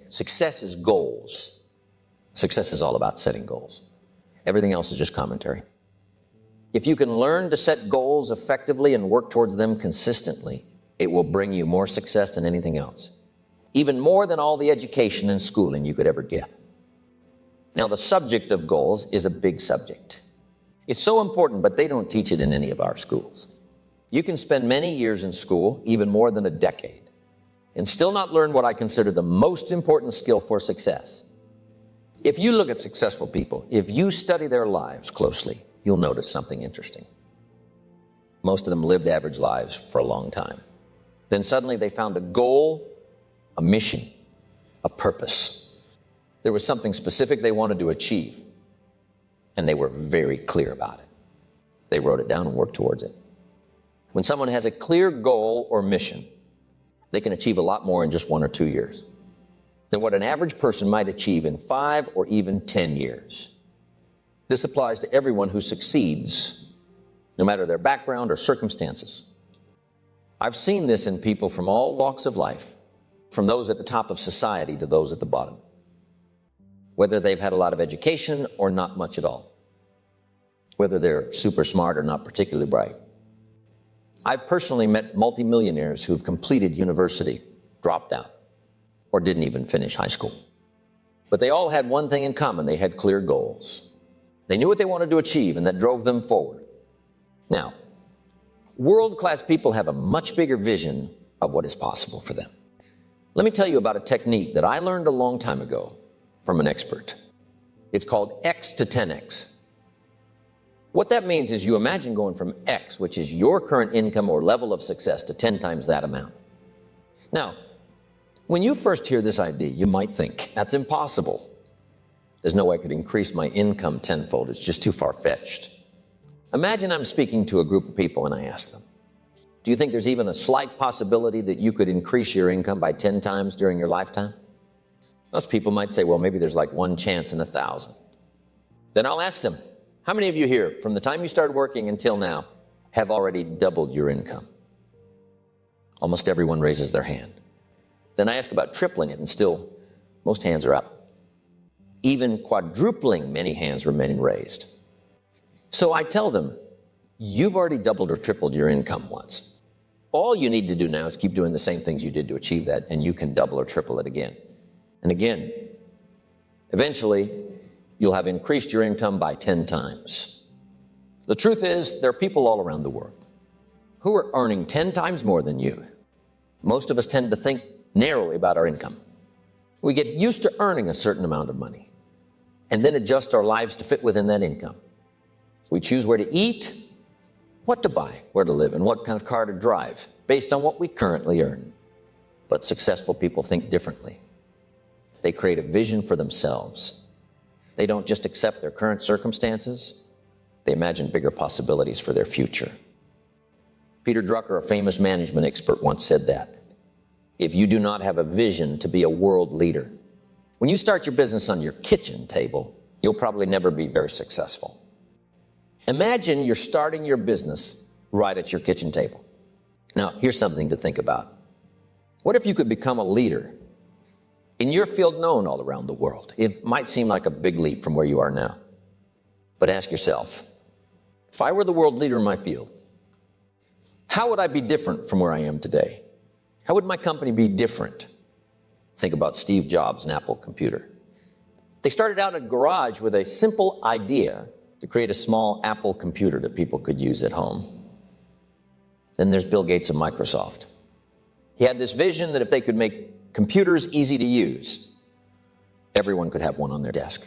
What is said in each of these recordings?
success is goals. Success is all about setting goals. Everything else is just commentary. If you can learn to set goals effectively and work towards them consistently, it will bring you more success than anything else, even more than all the education and schooling you could ever get. Now, the subject of goals is a big subject. It's so important, but they don't teach it in any of our schools. You can spend many years in school, even more than a decade, and still not learn what I consider the most important skill for success. If you look at successful people, if you study their lives closely, you'll notice something interesting. Most of them lived average lives for a long time. Then suddenly they found a goal, a mission, a purpose. There was something specific they wanted to achieve, and they were very clear about it. They wrote it down and worked towards it. When someone has a clear goal or mission, they can achieve a lot more in just 1 or 2 years than what an average person might achieve in 5 or even 10 years. This applies to everyone who succeeds, no matter their background or circumstances. I've seen this in people from all walks of life, from those at the top of society to those at the bottom, whether they've had a lot of education or not much at all, whether they're super smart or not particularly bright. I've personally met multimillionaires who've completed university, dropped out, or didn't even finish high school. But they all had one thing in common. They had clear goals. They knew what they wanted to achieve, and that drove them forward. Now, world-class people have a much bigger vision of what is possible for them. Let me tell you about a technique that I learned a long time ago from an expert. It's called X to 10X. What that means is you imagine going from X, which is your current income or level of success, to 10 times that amount. Now, when you first hear this idea, you might think, that's impossible. There's no way I could increase my income tenfold. It's just too far-fetched. Imagine I'm speaking to a group of people and I ask them, do you think there's even a slight possibility that you could increase your income by 10 times during your lifetime? Most people might say, well, maybe there's like 1 chance in 1,000. Then I'll ask them, how many of you here, from the time you started working until now, have already doubled your income? Almost everyone raises their hand. Then I ask about tripling it, and still, most hands are up. Even quadrupling, many hands remain raised. So I tell them, you've already doubled or tripled your income once. All you need to do now is keep doing the same things you did to achieve that, and you can double or triple it again and again. Eventually, you'll have increased your income by 10 times. The truth is, there are people all around the world who are earning 10 times more than you. Most of us tend to think narrowly about our income. We get used to earning a certain amount of money and then adjust our lives to fit within that income. We choose where to eat, what to buy, where to live, and what kind of car to drive based on what we currently earn. But successful people think differently. They create a vision for themselves. They don't just accept their current circumstances. They imagine bigger possibilities for their future. Peter Drucker, a famous management expert, once said that if you do not have a vision to be a world leader, when you start your business on your kitchen table, you'll probably never be very successful. Imagine you're starting your business right at your kitchen table. Now, here's something to think about. What if you could become a leader in your field known all around the world? It might seem like a big leap from where you are now. But ask yourself, if I were the world leader in my field, how would I be different from where I am today? How would my company be different? Think about Steve Jobs and Apple Computer. They started out in a garage with a simple idea to create a small Apple computer that people could use at home. Then there's Bill Gates of Microsoft. He had this vision that if they could make computers easy to use, everyone could have one on their desk.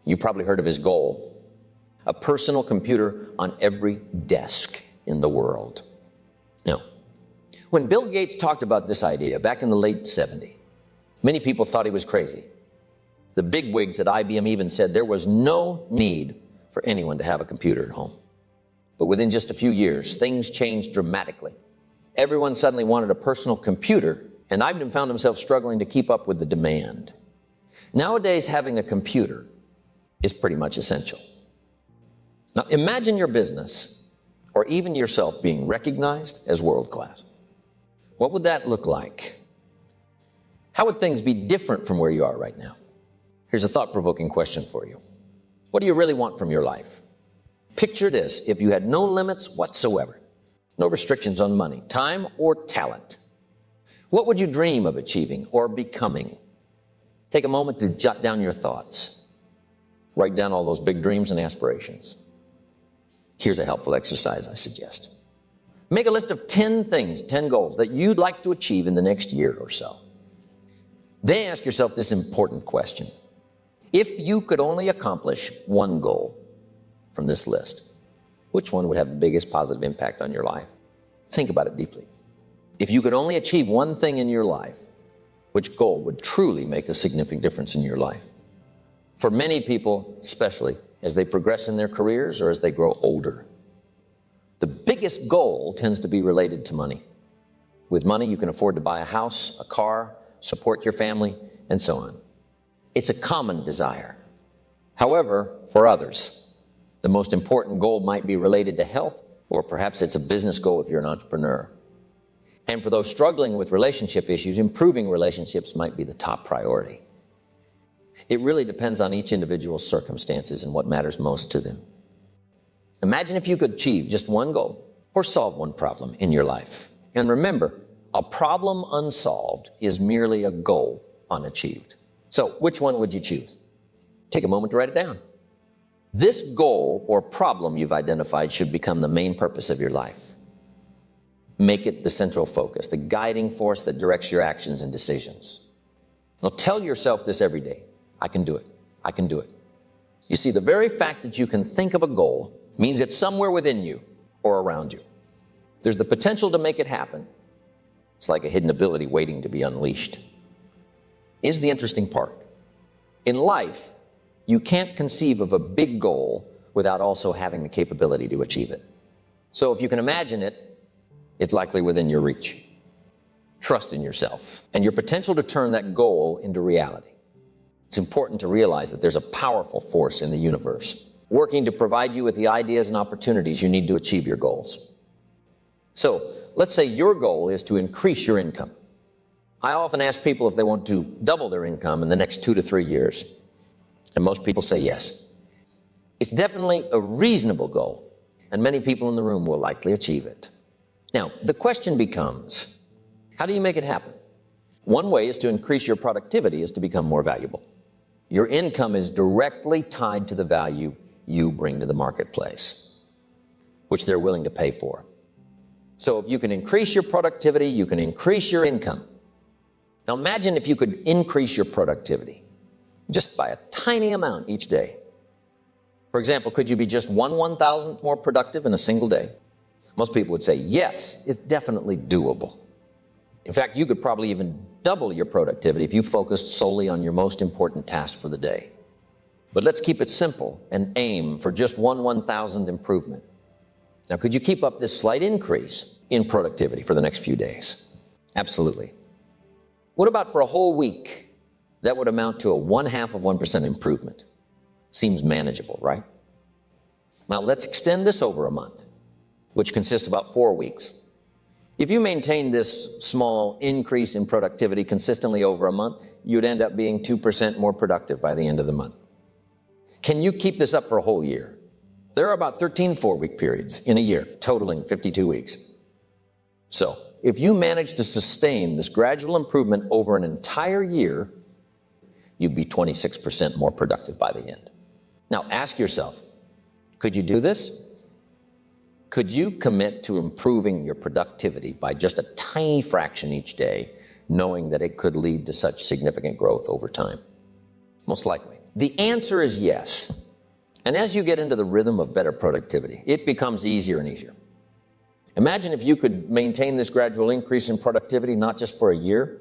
You've probably heard of his goal, a personal computer on every desk in the world. Now, when Bill Gates talked about this idea back in the late 70s, many people thought he was crazy. The bigwigs at IBM even said there was no need for anyone to have a computer at home. But within just a few years, things changed dramatically. Everyone suddenly wanted a personal computer, and IBM found himself struggling to keep up with the demand. Nowadays, having a computer is pretty much essential. Now, imagine your business, or even yourself, being recognized as world-class. What would that look like? How would things be different from where you are right now? Here's a thought-provoking question for you. What do you really want from your life? Picture this: if you had no limits whatsoever, no restrictions on money, time, or talent, what would you dream of achieving or becoming? Take a moment to jot down your thoughts. Write down all those big dreams and aspirations. Here's a helpful exercise I suggest. Make a list of 10 things, 10 goals that you'd like to achieve in the next year or so. Then ask yourself this important question. If you could only accomplish one goal from this list, which one would have the biggest positive impact on your life? Think about it deeply. If you could only achieve one thing in your life, which goal would truly make a significant difference in your life? For many people, especially as they progress in their careers or as they grow older, the biggest goal tends to be related to money. With money, you can afford to buy a house, a car, support your family, and so on. It's a common desire. However, for others, the most important goal might be related to health, or perhaps it's a business goal if you're an entrepreneur. And for those struggling with relationship issues, improving relationships might be the top priority. It really depends on each individual's circumstances and what matters most to them. Imagine if you could achieve just one goal or solve one problem in your life. And remember, a problem unsolved is merely a goal unachieved. So which one would you choose? Take a moment to write it down. This goal or problem you've identified should become the main purpose of your life. Make it the central focus, the guiding force that directs your actions and decisions. Now tell yourself this every day. I can do it. I can do it. You see, the very fact that you can think of a goal means it's somewhere within you or around you. There's the potential to make it happen. It's like a hidden ability waiting to be unleashed. Here's the interesting part. In life, you can't conceive of a big goal without also having the capability to achieve it. So if you can imagine it, it's likely within your reach. Trust in yourself and your potential to turn that goal into reality. It's important to realize that there's a powerful force in the universe working to provide you with the ideas and opportunities you need to achieve your goals. So let's say your goal is to increase your income. I often ask people if they want to double their income in the next 2 to 3 years. And most people say yes. It's definitely a reasonable goal, and many people in the room will likely achieve it. Now, the question becomes, how do you make it happen? One way is to increase your productivity, is to become more valuable. Your income is directly tied to the value you bring to the marketplace, which they're willing to pay for. So if you can increase your productivity, you can increase your income. Now imagine if you could increase your productivity just by a tiny amount each day. For example, could you be just 1/1000th more productive in a single day? Most people would say, yes, it's definitely doable. In fact, you could probably even double your productivity if you focused solely on your most important task for the day. But let's keep it simple and aim for just 1/1000th improvement. Now, could you keep up this slight increase in productivity for the next few days? Absolutely. What about for a whole week? That would amount to a 0.5% improvement. Seems manageable, right? Now, let's extend this over a month, which consists of about 4 weeks. If you maintain this small increase in productivity consistently over a month, you'd end up being 2% more productive by the end of the month. Can you keep this up for a whole year? There are about 13 4-week periods in a year, totaling 52 weeks. So, if you manage to sustain this gradual improvement over an entire year, you'd be 26% more productive by the end. Now, ask yourself, could you do this? Could you commit to improving your productivity by just a tiny fraction each day, knowing that it could lead to such significant growth over time? Most likely. The answer is yes. And as you get into the rhythm of better productivity, it becomes easier and easier. Imagine if you could maintain this gradual increase in productivity not just for a year,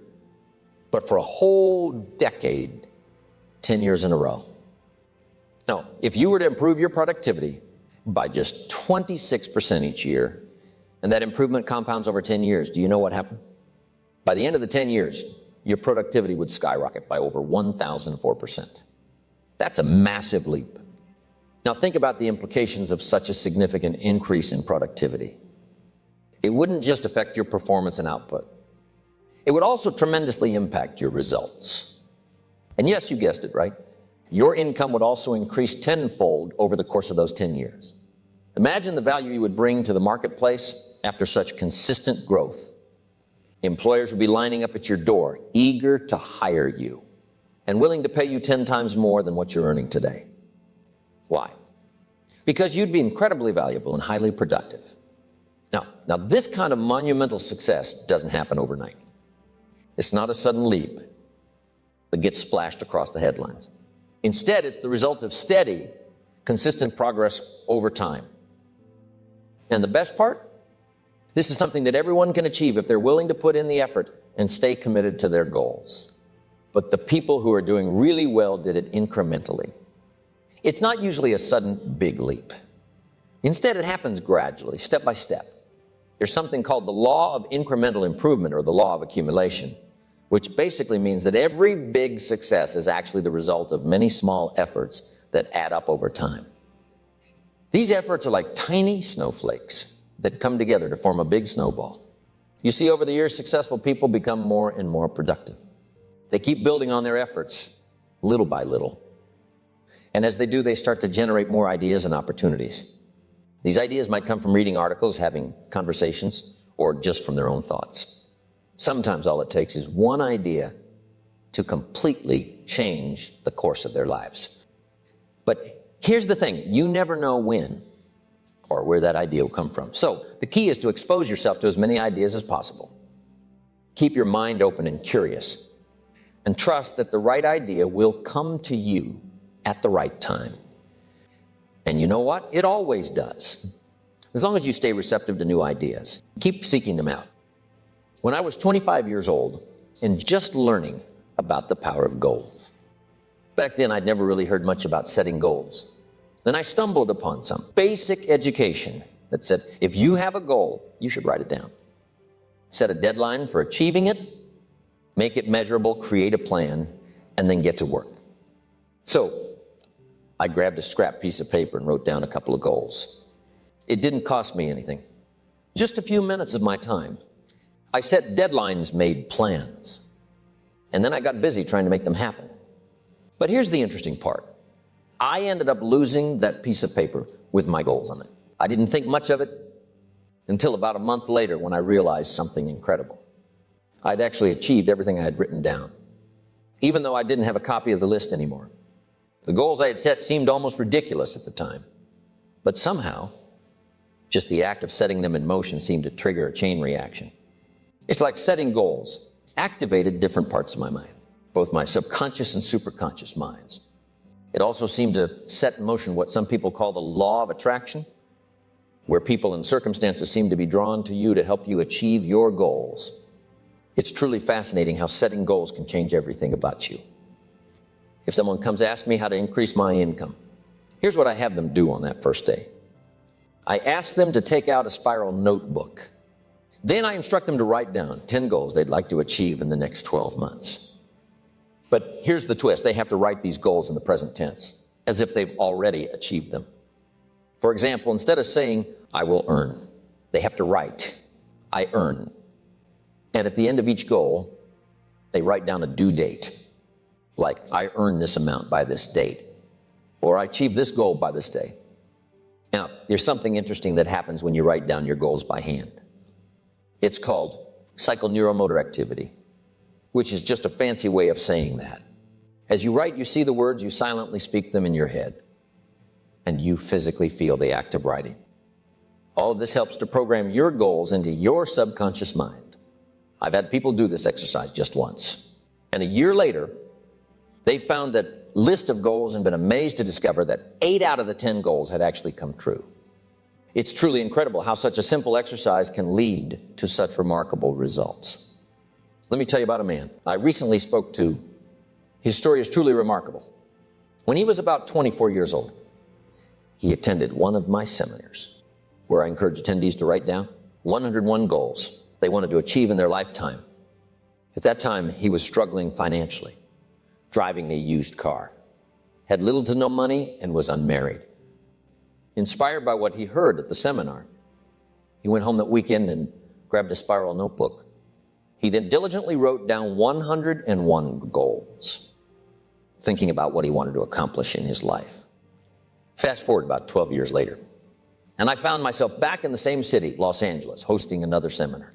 but for a whole decade, 10 years in a row. Now, if you were to improve your productivity by just 26% each year, and that improvement compounds over 10 years, do you know what happened? By the end of the 10 years, your productivity would skyrocket by over 1,004%. That's a massive leap. Now think about the implications of such a significant increase in productivity. It wouldn't just affect your performance and output. It would also tremendously impact your results. And yes, you guessed it, right? Your income would also increase tenfold over the course of those 10 years. Imagine the value you would bring to the marketplace after such consistent growth. Employers would be lining up at your door, eager to hire you and willing to pay you 10 times more than what you're earning today. Why? Because you'd be incredibly valuable and highly productive. Now this kind of monumental success doesn't happen overnight. It's not a sudden leap that gets splashed across the headlines. Instead, it's the result of steady, consistent progress over time. And the best part? This is something that everyone can achieve if they're willing to put in the effort and stay committed to their goals. But the people who are doing really well did it incrementally. It's not usually a sudden big leap. Instead, it happens gradually, step by step. There's something called the law of incremental improvement, or the law of accumulation, which basically means that every big success is actually the result of many small efforts that add up over time. These efforts are like tiny snowflakes that come together to form a big snowball. You see, over the years, successful people become more and more productive. They keep building on their efforts, little by little. And as they do, they start to generate more ideas and opportunities. These ideas might come from reading articles, having conversations, or just from their own thoughts. Sometimes all it takes is one idea to completely change the course of their lives. But here's the thing, you never know when or where that idea will come from. So the key is to expose yourself to as many ideas as possible. Keep your mind open and curious, and trust that the right idea will come to you at the right time. And you know what? It always does. As long as you stay receptive to new ideas, keep seeking them out. When I was 25 years old and just learning about the power of goals. Back then, I'd never really heard much about setting goals. Then I stumbled upon some basic education that said, if you have a goal, you should write it down. Set a deadline for achieving it, make it measurable, create a plan, and then get to work. So I grabbed a scrap piece of paper and wrote down a couple of goals. It didn't cost me anything, just a few minutes of my time. I set deadlines, made plans, and then I got busy trying to make them happen. But here's the interesting part. I ended up losing that piece of paper with my goals on it. I didn't think much of it until about a month later when I realized something incredible. I'd actually achieved everything I had written down, even though I didn't have a copy of the list anymore. The goals I had set seemed almost ridiculous at the time, but somehow, just the act of setting them in motion seemed to trigger a chain reaction. It's like setting goals activated different parts of my mind, both my subconscious and superconscious minds. It also seemed to set in motion what some people call the law of attraction, where people and circumstances seem to be drawn to you to help you achieve your goals. It's truly fascinating how setting goals can change everything about you. If someone comes to ask me how to increase my income, here's what I have them do on that first day. I ask them to take out a spiral notebook. Then I instruct them to write down 10 goals they'd like to achieve in the next 12 months. But here's the twist. They have to write these goals in the present tense, as if they've already achieved them. For example, instead of saying, I will earn, they have to write, I earn. And at the end of each goal, they write down a due date. Like, I earn this amount by this date, or I achieve this goal by this day. Now, there's something interesting that happens when you write down your goals by hand. It's called psychoneuromotor activity, which is just a fancy way of saying that. As you write, you see the words, you silently speak them in your head, and you physically feel the act of writing. All of this helps to program your goals into your subconscious mind. I've had people do this exercise just once, and a year later, they found that list of goals and been amazed to discover that 8 out of the 10 goals had actually come true. It's truly incredible how such a simple exercise can lead to such remarkable results. Let me tell you about a man I recently spoke to. His story is truly remarkable. When he was about 24 years old, he attended one of my seminars where I encourage attendees to write down 101 goals they wanted to achieve in their lifetime. At that time, he was struggling financially, driving a used car, had little to no money, and was unmarried. Inspired by what he heard at the seminar, he went home that weekend and grabbed a spiral notebook. He then diligently wrote down 101 goals, thinking about what he wanted to accomplish in his life. Fast forward about 12 years later, and I found myself back in the same city, Los Angeles, hosting another seminar.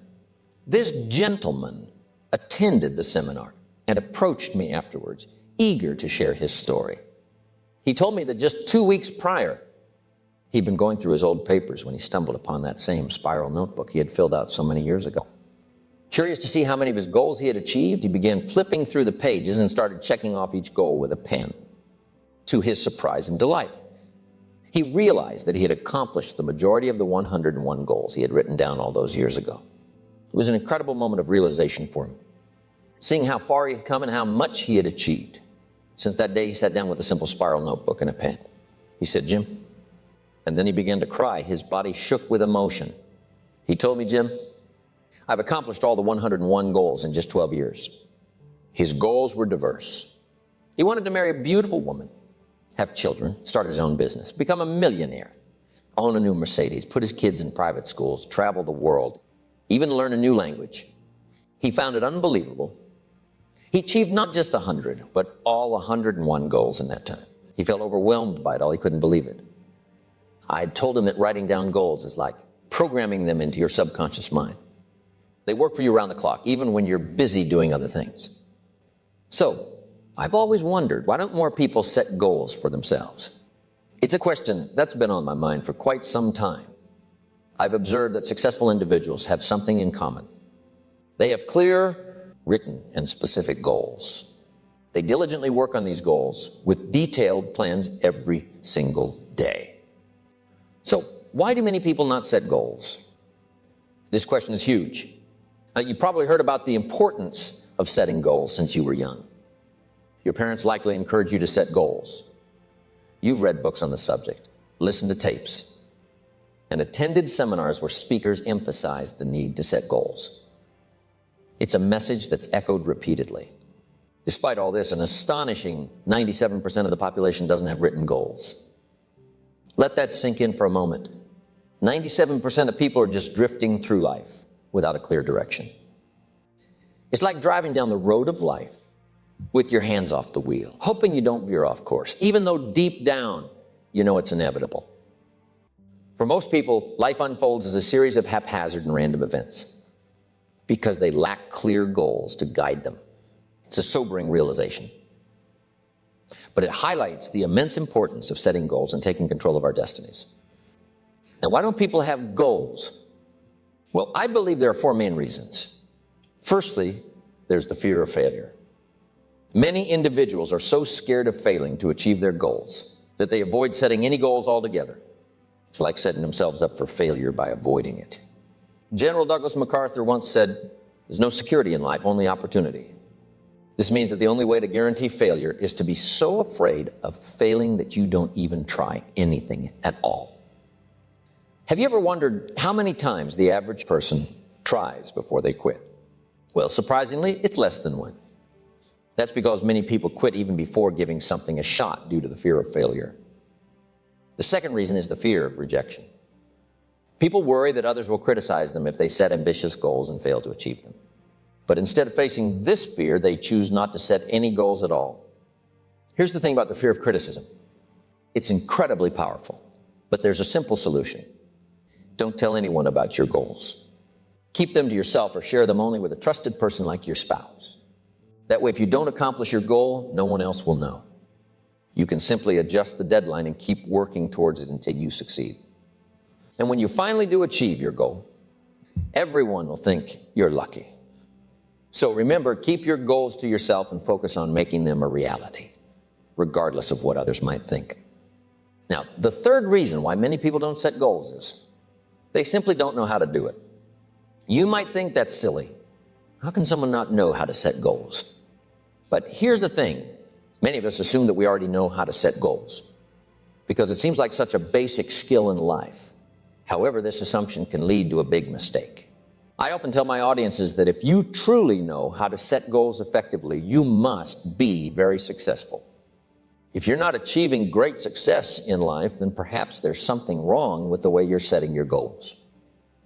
This gentleman attended the seminar and approached me afterwards, eager to share his story. He told me that just 2 weeks prior, he'd been going through his old papers when he stumbled upon that same spiral notebook he had filled out so many years ago. Curious to see how many of his goals he had achieved, he began flipping through the pages and started checking off each goal with a pen. To his surprise and delight, he realized that he had accomplished the majority of the 101 goals he had written down all those years ago. It was an incredible moment of realization for him, seeing how far he had come and how much he had achieved. Since that day, he sat down with a simple spiral notebook and a pen. He said, "Jim," and then he began to cry. His body shook with emotion. He told me, "Jim, I've accomplished all the 101 goals in just 12 years." His goals were diverse. He wanted to marry a beautiful woman, have children, start his own business, become a millionaire, own a new Mercedes, put his kids in private schools, travel the world, even learn a new language. He found it unbelievable. He achieved not just 100, but all 101 goals in that time. He felt overwhelmed by it all. He couldn't believe it. I told him that writing down goals is like programming them into your subconscious mind. They work for you around the clock, even when you're busy doing other things. So, I've always wondered, why don't more people set goals for themselves? It's a question that's been on my mind for quite some time. I've observed that successful individuals have something in common. They have clear, written, and specific goals. They diligently work on these goals with detailed plans every single day. So, why do many people not set goals? This question is huge. You probably heard about the importance of setting goals since you were young. Your parents likely encourage you to set goals. You've read books on the subject, listened to tapes, and attended seminars where speakers emphasized the need to set goals. It's a message that's echoed repeatedly. Despite all this, an astonishing 97% of the population doesn't have written goals. Let that sink in for a moment. 97% of people are just drifting through life without a clear direction. It's like driving down the road of life with your hands off the wheel, hoping you don't veer off course, even though deep down you know it's inevitable. For most people, life unfolds as a series of haphazard and random events because they lack clear goals to guide them. It's a sobering realization. But it highlights the immense importance of setting goals and taking control of our destinies. Now, why don't people have goals? Well, I believe there are four main reasons. Firstly, there's the fear of failure. Many individuals are so scared of failing to achieve their goals that they avoid setting any goals altogether. It's like setting themselves up for failure by avoiding it. General Douglas MacArthur once said, "There's no security in life, only opportunity." This means that the only way to guarantee failure is to be so afraid of failing that you don't even try anything at all. Have you ever wondered how many times the average person tries before they quit? Well, surprisingly, it's less than one. That's because many people quit even before giving something a shot due to the fear of failure. The second reason is the fear of rejection. People worry that others will criticize them if they set ambitious goals and fail to achieve them. But instead of facing this fear, they choose not to set any goals at all. Here's the thing about the fear of criticism. It's incredibly powerful, but there's a simple solution. Don't tell anyone about your goals. Keep them to yourself or share them only with a trusted person like your spouse. That way, if you don't accomplish your goal, no one else will know. You can simply adjust the deadline and keep working towards it until you succeed. And when you finally do achieve your goal, everyone will think you're lucky. So remember, keep your goals to yourself and focus on making them a reality, regardless of what others might think. Now, the third reason why many people don't set goals is they simply don't know how to do it. You might think that's silly. How can someone not know how to set goals? But here's the thing. Many of us assume that we already know how to set goals because it seems like such a basic skill in life. However, this assumption can lead to a big mistake. I often tell my audiences that if you truly know how to set goals effectively, you must be very successful. If you're not achieving great success in life, then perhaps there's something wrong with the way you're setting your goals.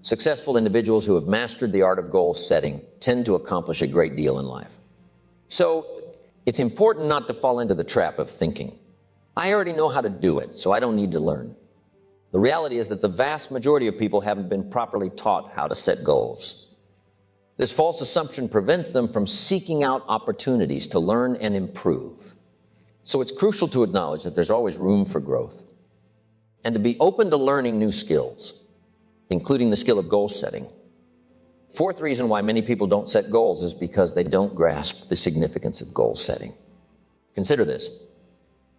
Successful individuals who have mastered the art of goal setting tend to accomplish a great deal in life. So it's important not to fall into the trap of thinking, I already know how to do it, so I don't need to learn. The reality is that the vast majority of people haven't been properly taught how to set goals. This false assumption prevents them from seeking out opportunities to learn and improve. So it's crucial to acknowledge that there's always room for growth and to be open to learning new skills, including the skill of goal setting. Fourth reason why many people don't set goals is because they don't grasp the significance of goal setting. Consider this.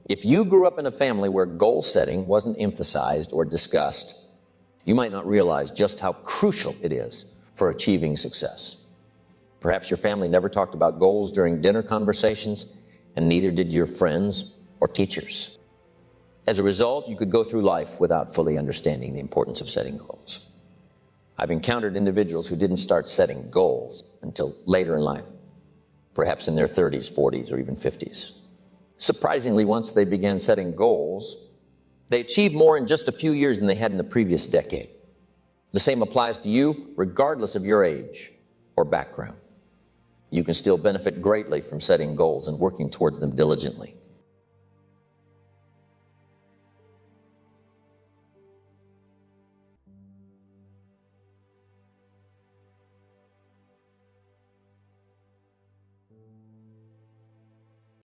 If you grew up in a family where goal setting wasn't emphasized or discussed, you might not realize just how crucial it is for achieving success. Perhaps your family never talked about goals during dinner conversations, and neither did your friends or teachers. As a result, you could go through life without fully understanding the importance of setting goals. I've encountered individuals who didn't start setting goals until later in life, perhaps in their 30s, 40s, or even 50s. Surprisingly, once they began setting goals, they achieved more in just a few years than they had in the previous decade. The same applies to you, regardless of your age or background. You can still benefit greatly from setting goals and working towards them diligently.